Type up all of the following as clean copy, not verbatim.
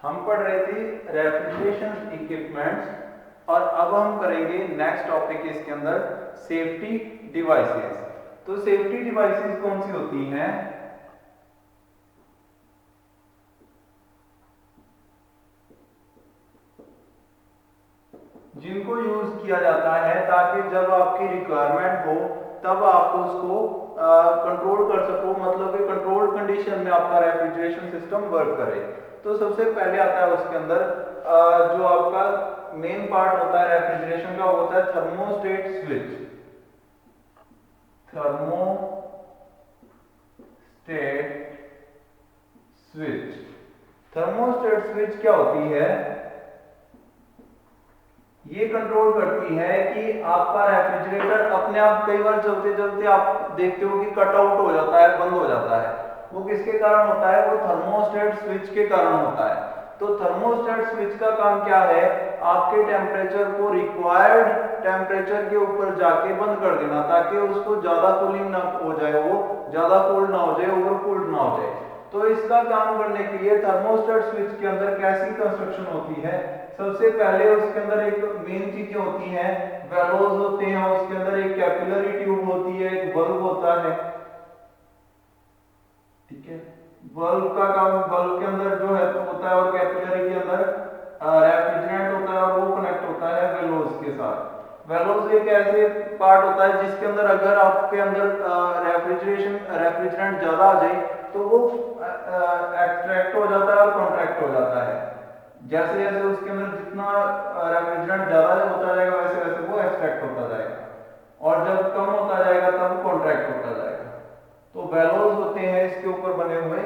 हम पढ़ रहे थे रेफ्रिजरेशन इक्विपमेंट्स और अब हम करेंगे नेक्स्ट टॉपिक इसके अंदर सेफ्टी डिवाइसेस। तो सेफ्टी डिवाइसेस कौन सी होती हैं? जिनको यूज किया जाता है ताकि जब आपकी रिक्वायरमेंट हो तब आप उसको कंट्रोल कर सको, मतलब कि कंट्रोल कंडीशन में आपका रेफ्रिजरेशन सिस्टम वर्क करे। तो सबसे पहले आता है उसके अंदर जो आपका मेन पार्ट होता है रेफ्रिजरेशन का, होता है थर्मोस्टेट स्विच। थर्मोस्टेट स्विच क्या होती है? ये कंट्रोल करती है कि आपका रेफ्रिजरेटर अपने आप कई बार चलते चलते आप देखते हो कि कट आउट हो जाता है, बंद हो जाता है। वो किसके कारण होता है? वो थर्मोस्टेट स्विच के कारण होता है। तो थर्मोस्टेट स्विच का काम क्या है? आपके टेम्परेचर को रिक्वायर्ड टेम्परेचर के ऊपर जाके बंद कर देना, ताकि उसको ज्यादा कूलिंग ना हो जाए, वो ज्यादा कोल्ड ना हो जाए, ओवर कोल्ड ना हो जाए। तो इसका काम करने के लिए थर्मोस्टेट स्विच के अंदर कैसी कंस्ट्रक्शन होती है? सबसे पहले उसके अंदर एक मेन चीजें होती हैं, वेलोज होते हैं, उसके अंदर एक कैपिलरी ट्यूब होती है, एक बल्ब होता है। ठीक है, बल्ब का काम, बल्ब के अंदर जो है तो होता है, और कैपिलरी के अंदर रेफ्रिजरेंट होता है और वो कनेक्ट होता है वेलोज के साथ। वेलोज एक ऐसे पार्ट होता है जिसके अंदर अगर आपके अंदर रेफ्रिजरेंट ज्यादा आ जाए तो वो एक्सट्रैक्ट हो जाता है और कॉन्ट्रैक्ट हो जाता है। जैसे जैसे उसके अंदर जितना रेफ्रिजरेंट ज्यादा होता जाएगा वैसे वैसे वो एक्सट्रैक्ट होता जाएगा, और जब कम होता जाएगा तब कॉन्ट्रैक्ट होता जाएगा। तो बेलोज होते हैं इसके ऊपर बने हुए।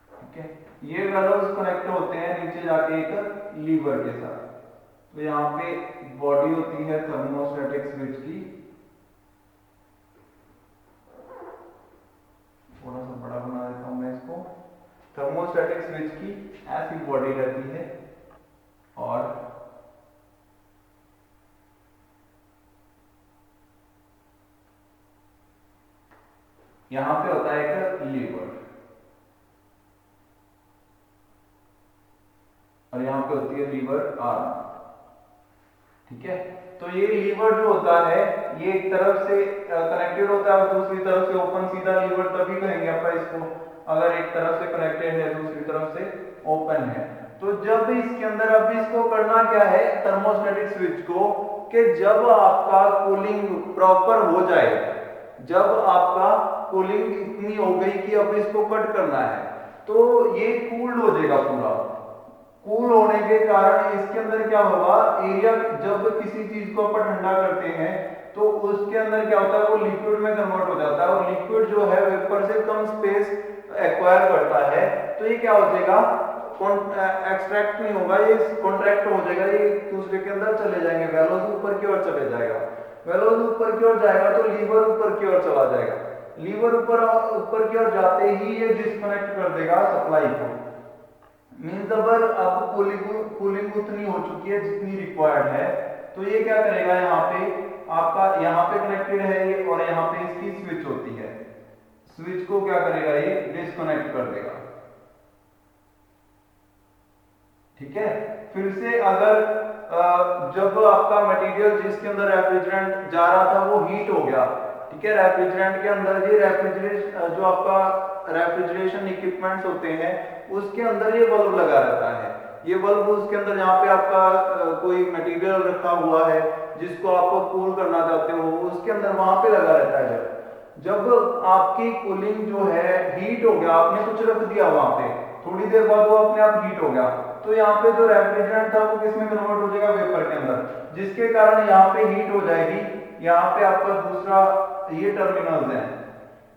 ठीक है, ये बेलोज कनेक्ट होते हैं नीचे जाके एक लीवर के साथ। तो यहाँ पे बॉडी होती है थर्मोस्टेटिक स्विच की, थोड़ा सा बड़ा बना देता हूं मैं इसको। थर्मोस्टेटिक स्विच की ऐसी बॉडी रहती है, और यहां पे होता है एक लीवर, और यहां पे होती है लीवर आर्म। ठीक है, तो ये लीवर जो होता है ये एक तरफ से कनेक्टेड होता है और दूसरी तरफ से ओपन, सीधा लीवर तभी कहेंगे अपन इसको अगर एक तरफ से कनेक्टेड है दूसरी तरफ से ओपन है। तो जब इसके अंदर अब इसको करना क्या है थर्मोस्टेटिक स्विच को, कि जब आपका कूलिंग प्रॉपर हो जाए, जब आपका कूलिंग इतनी हो गई कि अब इसको कट करना है, तो ये कूल्ड हो जाएगा पूरा। कूल होने के कारण इसके अंदर क्या होगा, एरिया, जब किसी चीज को अपन ठंडा करते हैं तो उसके अंदर क्या होता है, वो लिक्विड में कन्वर्ट हो जाता है, और लिक्विड जो है वेपर से कम स्पेस एक्वायर करता है। तो ये क्या हो जाएगा, एक्सट्रैक्ट नहीं होगा, ये कॉन्ट्रैक्ट हो जाएगा, ये दूसरे के अंदर चले जाएंगे, वेलोज ऊपर की ओर चले जाएगा। वेलोज ऊपर की ओर जाएगा तो लीवर ऊपर की ओर चला जाएगा। लीवर ऊपर की ओर जाते ही ये डिस्कनेक्ट कर देगा सप्लाई को। मीन्स अगर आपको कूलिंग उतनी हो चुकी है जितनी रिक्वायर्ड है, तो ये क्या करेगा, यहाँ पे आपका यहाँ पे कनेक्टेड है ये, और यहाँ पे इसकी स्विच होती है, स्विच को क्या करेगा, ये डिस्कनेक्ट कर देगा। ठीक है, फिर से अगर जब आपका मटेरियल जिसके अंदर रेफ्रिजरेंट जा रहा था वो हीट हो गया, ठीक है, रेफ्रिजरेंट के अंदर ये रेफ्रिजरेशन जो आपका रेफ्रिजरेशन इक्विपमेंट्स होते हैं उसके अंदर ये बल्ब लगा रहता है। ये बल्ब उसके अंदर जहाँ पे आपका कोई मटेरियल रखा हुआ है जिसको आप कूल करना चाहते हो, उसके अंदर वहां पे लगा रहता है। जब आपकी कूलिंग जो है हीट हो गया, आपने कुछ रख दिया वहां पे, थोड़ी देर बाद वो अपने आप हीट हो गया, तो यहाँ पे जो रेफ्रिजरेंट था वो किसमें कन्वर्ट हो जाएगा, वेपर के अंदर, जिसके कारण यहाँ पे हीट हो जाएगी। यहाँ पे आपका दूसरा, ये टर्मिनल्स है,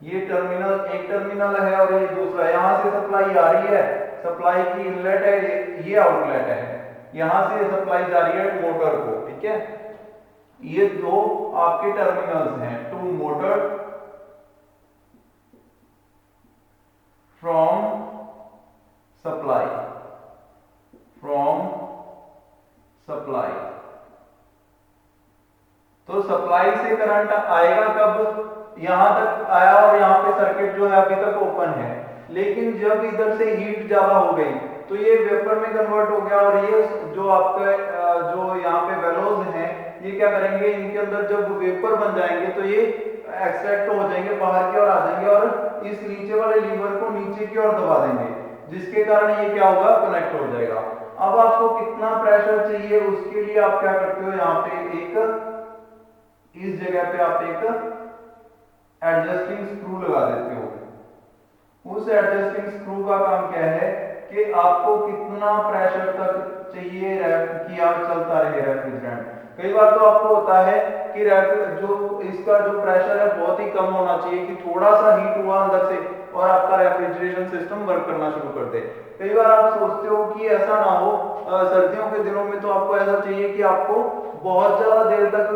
ये टर्मिनल, एक टर्मिनल है और ये दूसरा, यहां से सप्लाई आ रही है, सप्लाई की इनलेट है, ये आउटलेट है, यहां से सप्लाई जा रही है मोटर को। ठीक है, ये दो आपके टर्मिनल्स हैं, to motor from supply, from supply. Current आएगा कब, यहाँ तक आया और यहाँ पे सर्किट जो है अभी तक ओपन है, लेकिन जब इधर से हीट ज्यादा हो गई तो ये वेपर में कन्वर्ट हो गया और ये जो आपका जो यहाँ पे वेलोज हैं ये क्या करेंगे, इनके अंदर जब वेपर बन जाएंगे तो ये एक्सट्रैक्ट हो जाएंगे, बाहर की ओर आ जाएंगे और इस नीचे वाले लीवर को नीचे की ओर दबा देंगे, जिसके कारण ये क्या होगा, कनेक्ट हो जाएगा। अब आपको कितना प्रेशर चाहिए उसके लिए आप क्या करते हो, यहाँ पे एक इस जगह पे आप एक एडजस्टिंग स्क्रू लगा देते हो। उस एडजस्टिंग स्क्रू का काम क्या है कि आपको कितना प्रेशर तक चाहिए कि आप चलता रहे रेफ्रिजरेंट। कई बार तो आपको होता है कि जो इसका जो प्रेशर है बहुत ही कम होना चाहिए कि थोड़ा सा हीट हुआ अंदर से और आपका रेफ्रिजरेशन सिस्टम वर्क करना शुरू कर दे। कई बार आप सोचते हो कि ऐसा ना हो, सर्दियों के दिनों में तो आपको ऐसा चाहिए कि आपको बहुत ज्यादा देर तक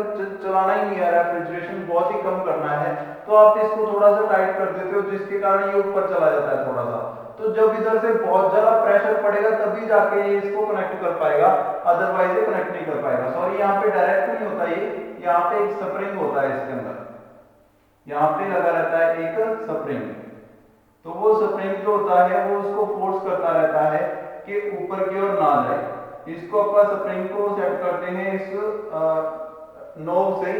चलाना ही नहीं है, रेफ्रिजरेशन बहुत ही कम करना है, तो आप इसको थोड़ा सा टाइट कर देते हो जिसके कारण ये ऊपर चला जाता है थोड़ा सा। तो जब इधर से बहुत ज्यादा प्रेशर पड़ेगा तभी जाके ये इसको कनेक्ट कर पाएगा, अदरवाइज ये कनेक्ट नहीं कर पाएगा। सॉरी, यहाँ पे डायरेक्ट नहीं होता ये, यहाँ पे एक स्प्रिंग होता है इसके अंदर, यहाँ पे लगा रहता है एक स्प्रिंग, तो वो स्प्रिंग जो होता है वो उसको फोर्स करता रहता है कि ऊपर की ओर ना जाए। इसको अपन स्प्रिंग को सेट करते हैं इस नोब से,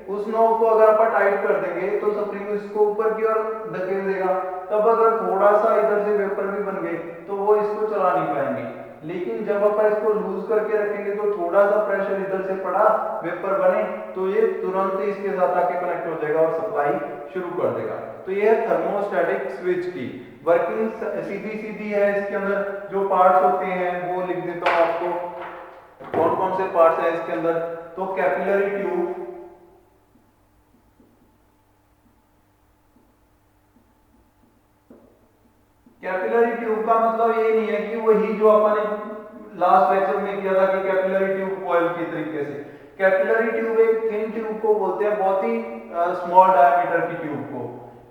उस नोब को अगर अपन टाइट कर देंगे तो स्प्रिंग इसको ऊपर की ओर धकेल देगा, तब अगर थोड़ा सा इधर से वेपर भी बन गए तो वो इसको चला नहीं पाएंगे। लेकिन जब अपन इसको लूज करके रखेंगे तो थोड़ा सा प्रेशर इधर से पड़ा, वेपर बने, तो ये तुरंत ही इसके साथ आके कनेक्ट हो जाएगा और सप्लाई शुरू कर देगा। तो ये है थर्मोस्टेटिक स्विच की वर्किंग, सीधी सीधी है। इसके अंदर जो पार्ट्स होते हैं वो लिख देता हूं आपको, कौन कौन से पार्ट्स हैं इसके अंदर। तो कैपिलरी ट्यूब, कैपिलरी ट्यूब का मतलब ये नहीं है कि वही जो अपन ने लास्ट लेक्चर में किया था कि कैपिलरी ट्यूब कॉइल की तरीके से। कैपिलरी ट्यूब एक थिन ट्यूब को बोलते हैं, बहुत ही स्मॉल डायमीटर की ट्यूब को।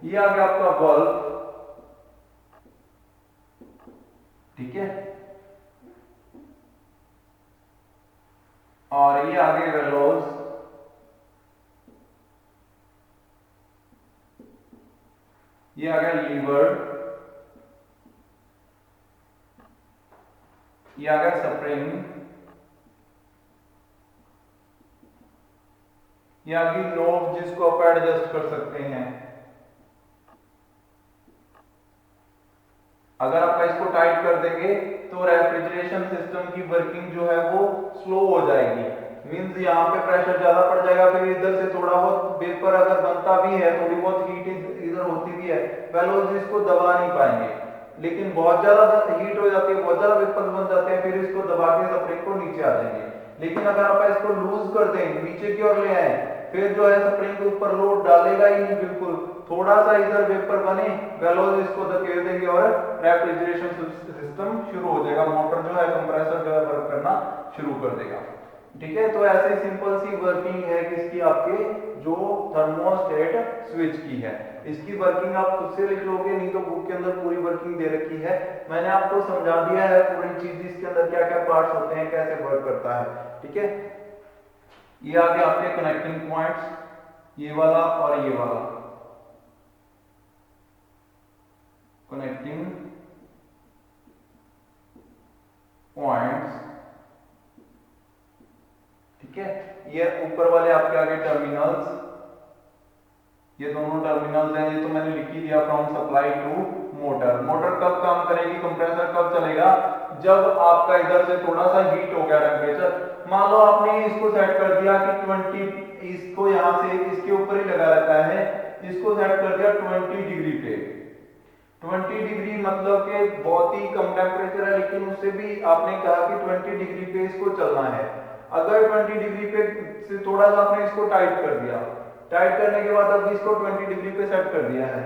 ये आ गया आपका बल्ब, ठीक है, और ये आगे वेलोज, ये आ गया लीवर, ये आ गया स्प्रिंग, ये आ गई नोब जिसको आप एडजस्ट कर सकते हैं। अगर आप इसको टाइट कर देंगे तो रेफ्रिजरेशन सिस्टम की वर्किंग जो है वो स्लो हो जाएगी, मींस यहाँ पे प्रेशर ज्यादा पड़ जाएगा, फिर इधर से थोड़ा बहुत वेपर अगर बनता भी है, थोड़ी बहुत हीट इधर होती भी है, वेलोज इसको दबा नहीं पाएंगे। लेकिन बहुत ज्यादा हीट हो जाती है, बहुत ज्यादा वेपर बन जाते हैं, फिर इसको दबा के स्प्रिंग को नीचे आ जाएंगे। लेकिन अगर आप इसको लूज कर दें, नीचे की ओर ले आए, फिर जो है स्प्रिंग के ऊपर लोड डालेगा ही नहीं बिल्कुल, थोड़ा सा इधर वेपर बने, वेलोज इसको धकेल देंगे और रेफ्रिजरेशन सिस्टम शुरू हो जाएगा, मोटर जो है कंप्रेसर जो है वर्क करना शुरू कर देगा। ठीक है, तो ऐसे सिंपल सी वर्किंग है किसकी, आपके जो थर्मोस्टेट स्विच की है। इसकी वर्किंग आप खुद से लिख लोगे, नहीं तो बुक के अंदर पूरी वर्किंग दे रखी है, मैंने आपको समझा दिया है पूरी चीज, इसके अंदर क्या क्या पार्ट्स होते हैं, कैसे वर्क करता है। ठीक है, ये आगे आपके कनेक्टिंग पॉइंट्स, ये वाला और ये वाला कनेक्टिंग पॉइंट्स, ठीक है। ये ऊपर वाले आपके आगे टर्मिनल्स, ये दोनों टर्मिनल्स हैं, ये तो मैंने लिख ही दिया, from supply to motor. Motor कब काम करेगी, कंप्रेसर कब चलेगा, जब आपका इधर से थोड़ा सा हीट हो गया टेम्परेचर। मान लो आपने इसको सेट कर दिया कि 20, इसको यहां से इसके ऊपर ही लगा रहता है, इसको सेट कर दिया 20 डिग्री पे। 20 डिग्री मतलब कि बहुत ही कम टेम्परेचर है, लेकिन उससे भी आपने कहा कि 20 डिग्री पे इसको चलना है। अगर 20 डिग्री पे से थोड़ा सा आपने इसको टाइट कर दिया, टाइट करने के बाद अब इसको 20 डिग्री पे सेट कर दिया है।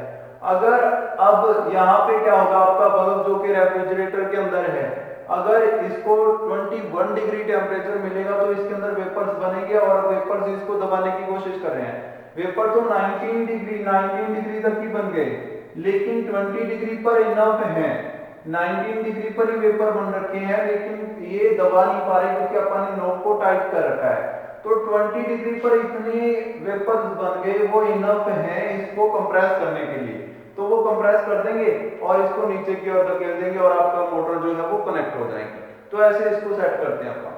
अगर अब यहाँ पे क्या होगा, आपका बल्ब जो कि रेफ्रिजरेटर के अंदर है, अगर इसको 21 डिग्री टेम्परेचर मिलेगा तो इसके अंदर वेपर्स बनेंगे और वेपर्स इसको दबाने की कोशिश कर रहे हैं। वेपर तो 19 डिग्री तक ही बन गए, लेकिन 20 डिग्री पर इनफ है, 19 डिग्री पर ही वेपर बन रखे हैं, लेकिन ये दबा नहीं पा रहे क्योंकि अपन ने नोब को टाइट कर रखा है। तो 20 डिग्री पर इतने वेपर्स बन गए, वो इनफ हैं इसको कंप्रेस करने के लिए। तो वो कंप्रेस कर देंगे और इसको नीचे की ओर धकेल देंगे और आपका मोटर जो है वो कनेक्ट हो जाएगी। तो ऐसे इसको सेट करते हैं अपन।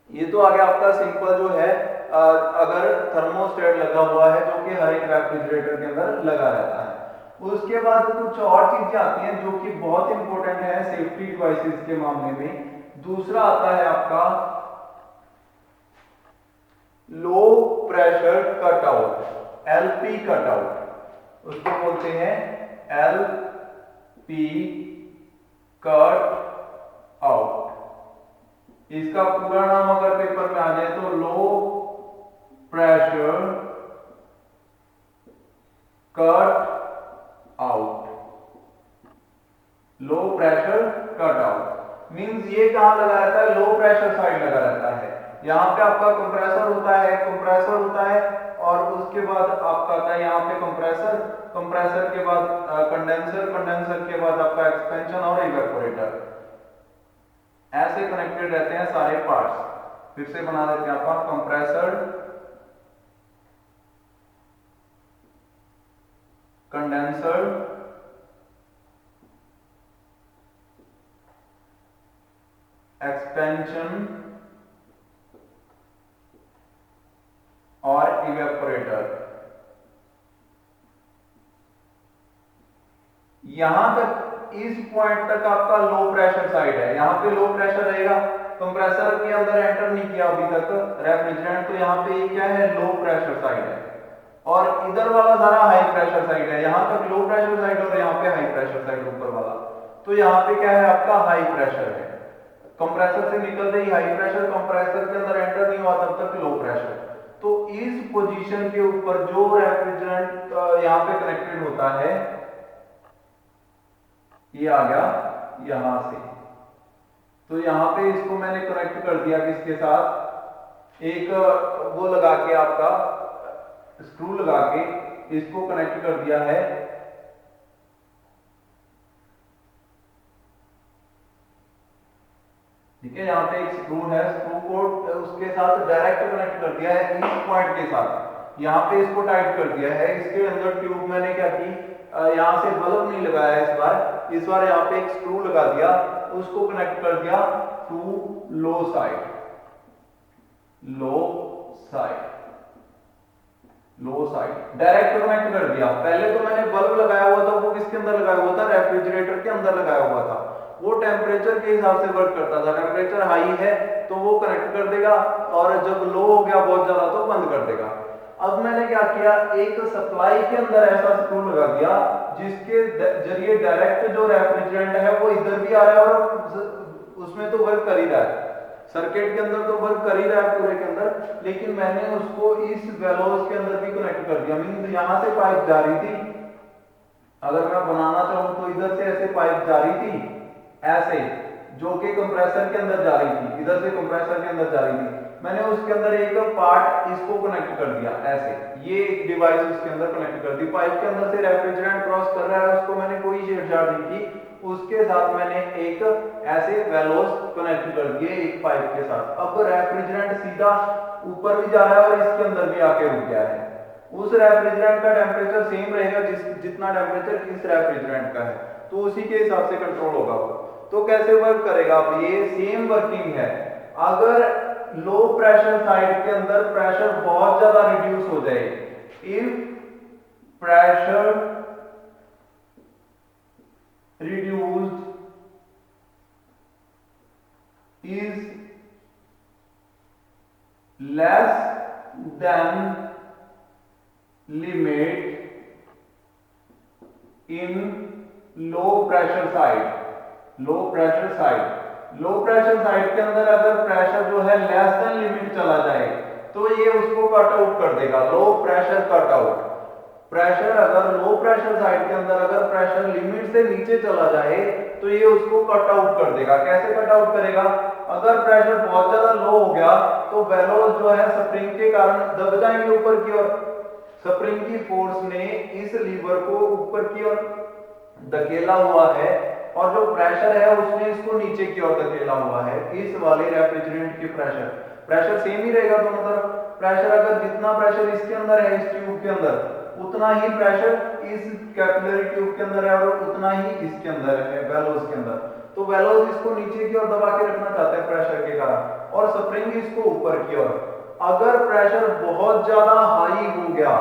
ये तो आ गया आपका सिंपल जो है अगर थर्मोस्टेट लगा हुआ है जो कि हर एक रेफ्रिजरेटर के अंदर लगा रहता है। उसके बाद कुछ और चीजें आती हैं जो कि बहुत इंपॉर्टेंट है सेफ्टी डिवाइसेस के मामले में। दूसरा आता है आपका low pressure cutout, LP cutout, उसको बोलते हैं एलपी कट आउट। इसका पूरा नाम अगर पेपर में आ जाए तो low pressure cut out. Low pressure cut out means ये कहां लगा रहता है, लो प्रेशर साइड लगा रहता है। यहां पे आपका कंप्रेसर होता है और उसके बाद आपका आता है यहां पे कंप्रेसर के बाद कंडेंसर के बाद आपका एक्सपेंशन और इवेपोरेटर। ऐसे कनेक्टेड रहते हैं सारे पार्ट्स। फिर से बना देते हैं अपन, कंप्रेसर, कंडेंसर, एक्सपेंशन और इवेपोरेटर। यहां तक इस पॉइंट तक आपका लो प्रेशर साइड है। यहां पे लो प्रेशर रहेगा, कंप्रेसर के अंदर एंटर नहीं किया अभी तक रेफ्रिजरेंट, तो यहां पे क्या है, लो प्रेशर साइड है। और इधर वाला सारा हाई प्रेशर साइड है। यहां तक लो प्रेशर साइड और यहां पे हाई प्रेशर साइड ऊपर वाला। तो यहां पे क्या है आपका हाई प्रेशर है। कंप्रेसर से निकलते ही हाई प्रेशर, कंप्रेसर के अंदर एंटर नहीं हुआ तब तक लो प्रेशर। तो इस पोजीशन के ऊपर जो रेफ्रिजरेंट यहां पे कनेक्टेड होता है, ये आ गया यहां से। तो यहां पे इसको मैंने कनेक्ट कर दिया किसके साथ, एक वो लगा के आपका स्क्रू लगा के इसको कनेक्ट कर दिया है। ठीक है, यहाँ पे एक स्क्रू है, स्क्रू को उसके साथ डायरेक्ट कनेक्ट कर दिया है इस पॉइंट के साथ। यहाँ पे इसको टाइट कर दिया है। इसके अंदर ट्यूब मैंने क्या की, यहाँ से बल्ब नहीं लगाया इस बार यहाँ पे एक स्क्रू लगा दिया, उसको कनेक्ट कर दिया to low side, direct connect कर दिया। पहले तो मैंने बल्ब लगाया हुआ था, वो किसके अंदर लगाया हुआ था, रेफ्रिजरेटर के अंदर लगाया हुआ था। वो टेम्परेचर के हिसाब से वर्क करता था। टेम्परेचर हाई है तो वो कनेक्ट कर देगा और जब लो हो गया बहुत ज्यादा तो बंद कर देगा। अब मैंने क्या किया, एक सप्लाई के अंदर ऐसा स्क्रू लगा दिया जिसके जरिए डायरेक्ट जो रेफ्रिजरेंट है वो इधर भी आ रहा है और उसमें तो वर्क कर ही रहा है, सर्किट के अंदर तो वर्क कर ही रहा है पूरे के अंदर। लेकिन मैंने उसको इस वेलोस के अंदर भी कनेक्ट कर दिया। मींस यहां से पाइप जा रही थी, अगर मैं बनाना चाहूं तो इधर से ऐसे पाइप जा रही थी, ऐसे, जो कि कंप्रेसर के अंदर जा रही थी, इधर से कंप्रेसर के अंदर जा रही थी। मैंने उसके अंदर एक पार्ट इसको कनेक्ट कर दिया ऐसे, ये एक डिवाइस उसके अंदर कनेक्ट कर दी। पाइप के अंदर से रेफ्रिजरेंट क्रॉस कर रहा है, उसको मैंने कोई छेड़छाड़ नहीं की। उसके साथ मैंने एक ऐसे वेलोस कनेक्ट कर दिए एक पाइप के साथ। अब रेफ्रिजरेंट सीधा ऊपर भी जा रहा है और इसके अंदर भी आके रुक गया है। उस रेफ्रिजरेंट का टेम्परेचर सेम रहेगा जितना टेम्परेचर इस रेफ्रिजरेंट का है, तो उसी के हिसाब से कंट्रोल होगा वो। तो कैसे वर्क करेगा, अब ये सेम वर्किंग है। अगर लो प्रेशर साइड के अंदर प्रेशर बहुत ज्यादा रिड्यूस हो जाए, if pressure reduced is less than limit in low pressure side, low pressure side के अंदर अगर प्रेशर जो है लेस देन लिमिट चला जाए तो ये उसको कट आउट कर देगा, low pressure cut out. Pressure अगर लो प्रेशर साइड के अंदर अगर प्रेशर लिमिट से नीचे चला जाए तो ये उसको कट आउट कर देगा। कैसे कट आउट करेगा, अगर प्रेशर बहुत ज्यादा लो हो गया तो वेलोस जो है स्प्रिंग के कारण दब जाएंगे ऊपर की ओर। स्प्रिंग की फोर्स ने इस लीवर को ऊपर की ओर धकेला हुआ है और जो प्रेशर है उसने इसको नीचे की ओर धकेला हुआ है। इस वाले रेफ्रिजरेंट के प्रेशर सेम ही रहेगा दोनों तरफ। प्रेशर अगर जितना प्रेशर इसके अंदर है, इस ट्यूब के अंदर, उतना ही प्रेशर इस कैपिलरी ट्यूब के अंदर है और उतना ही इसके अंदर है, वेलोस के अंदर। तो वेलोस इसको नीचे की ओर दबा के रखना चाहते हैं प्रेशर के कारण, और स्प्रिंग इसको ऊपर की ओर। अगर प्रेशर बहुत ज्यादा हाई हो गया,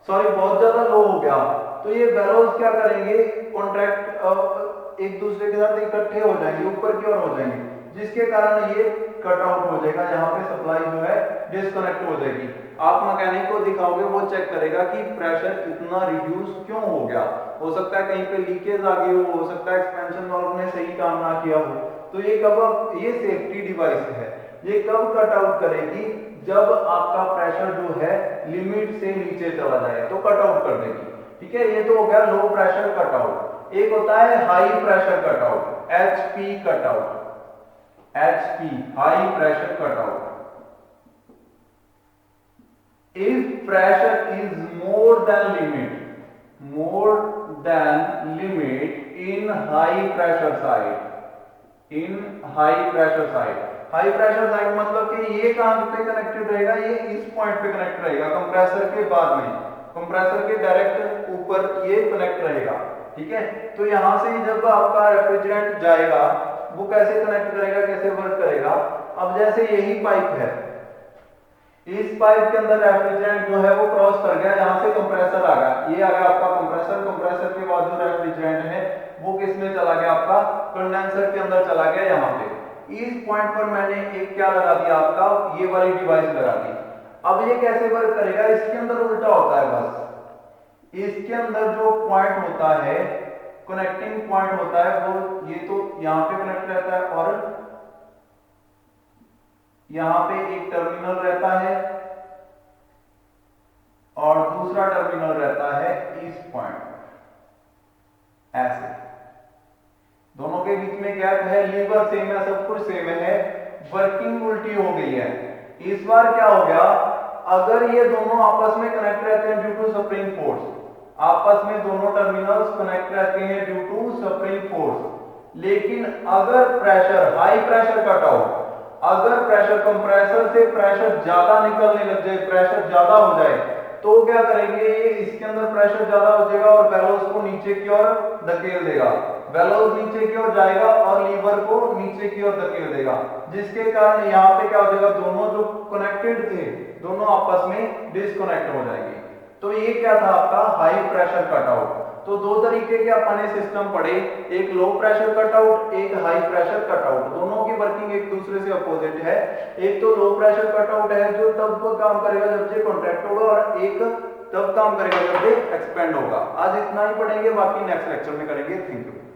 सॉरी बहुत ज्यादा लो हो गया, तो ये वेलोस क्या करेंगे, कॉन्ट्रैक्ट एक दूसरे के साथ इकट्ठे हो जाएंगे, ऊपर की ओर हो जाएंगे, जिसके कारण ये कट आउट हो जाएगा, यहाँ पे सप्लाई जो है डिस्कनेक्ट हो जाएगी। आप मैकेनिक को दिखाओगे, वो चेक करेगा कि प्रेशर इतना रिड्यूस क्यों हो गया। हो सकता है कहीं पे लीकेज आ गई हो सकता है एक्सपेंशन वाल्व ने सही काम ना किया हो। तो ये कब, ये सेफ्टी डिवाइस है, ये कब कट आउट करेगी, जब आपका प्रेशर जो है लिमिट से नीचे चला जाए तो कट आउट कर देगी। ठीक है, ये तो हो गया लो प्रेशर कट आउट। एक होता है high pressure cut out, HP cut out, HP high pressure cutout. If pressure is more than limit in high pressure side, high pressure side मतलब कि ये कहां पे कनेक्टेड रहेगा, ये इस पॉइंट पे कनेक्ट रहेगा कंप्रेसर के बाद में, कंप्रेसर के डायरेक्ट ऊपर ये कनेक्ट रहेगा। ठीक है, तो यहां से जब आपका रेफ्रिजरेंट जाएगा वो कैसे कनेक्ट करेगा, कैसे वर्क करेगा। अब जैसे यही पाइप है, इस पाइप के अंदर रेफ्रिजरेंट जो है वो क्रॉस कर गया, यहां से कंप्रेसर आ गया, ये आ गया आपका कंप्रेसर। कंप्रेसर के बाद जो रेफ्रिजरेंट है वो किस में चला गया, आपका कंडेंसर के अंदर चला गया। यहाँ पे इस पॉइंट पर मैंने एक क्या लगा दिया, आपका ये वाली डिवाइस लगा दी। अब ये कैसे वर्क करेगा, इसके अंदर उल्टा होता है, बस इसके अंदर जो पॉइंट होता है, कनेक्टिंग पॉइंट होता है, वो ये तो यहां पे कनेक्ट रहता है और यहां पे एक टर्मिनल रहता है और दूसरा टर्मिनल रहता है इस पॉइंट, ऐसे दोनों के बीच में गैप है, लीवर सेम है, सब कुछ सेम है, वर्किंग उल्टी हो गई है। इस बार क्या हो गया, अगर ये दोनों आपस में कनेक्ट रहते हैं ड्यू टू स्प्रिंग फोर्स, आपस में दोनों टर्मिनल्स कनेक्ट रहते हैं ड्यू टू स्प्रिंग फोर्स, लेकिन अगर pressure high pressure cut out, अगर प्रेशर कंप्रेसर से प्रेशर ज्यादा निकलने लग जाए, प्रेशर ज्यादा हो जाए, तो क्या करेंगे, ये इसके अंदर प्रेशर ज्यादा हो जाएगा और बेलोस को नीचे की ओर धकेल देगा, बेलोस नीचे की ओर जाएगा और लीवर को नीचे की ओर धकेल देगा, जिसके कारण यहाँ पे क्या हो जाएगा, दोनों जो कनेक्टेड थे दोनों आपस में डिस्कनेक्ट हो जाएंगे। तो ये क्या था आपका हाई प्रेशर कटआउट। तो दो तरीके के अपने सिस्टम पढ़े, एक लो प्रेशर कटआउट, एक हाई प्रेशर कटआउट। दोनों की वर्किंग एक दूसरे से अपोजिट है। एक तो लो प्रेशर कटआउट है जो तब काम करेगा जब ये कॉन्ट्रैक्ट होगा, और एक तब काम करेगा जब ये एक्सपेंड होगा। आज इतना ही पढ़ेंगे, बाकी नेक्स्ट लेक्चर में करेंगे। Thank you.